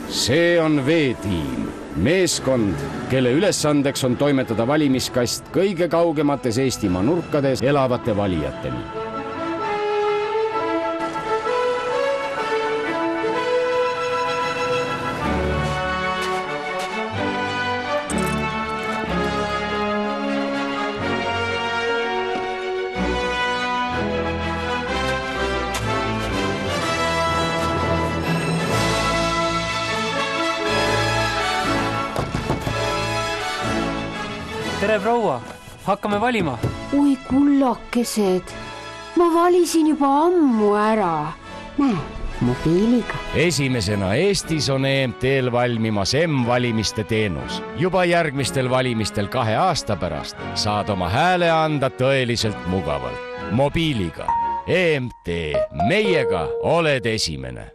see on veetiim, meeskond, kelle ülesandeks on toimetada valimiskast kõige kaugemates Eestimaa nurkades elavate valijateni. Tere, proua! Hakkame valima. Oi kullakesed, ma valisin juba ammu ära. Näe, mobiiliga. Esimesena Eestis on EMT-l valmimas M-valimiste teenus. Juba järgmistel valimistel 2 aasta pärast saad oma hääle anda tõeliselt mugavalt. Mobiiliga. EMT, meiega oled esimene.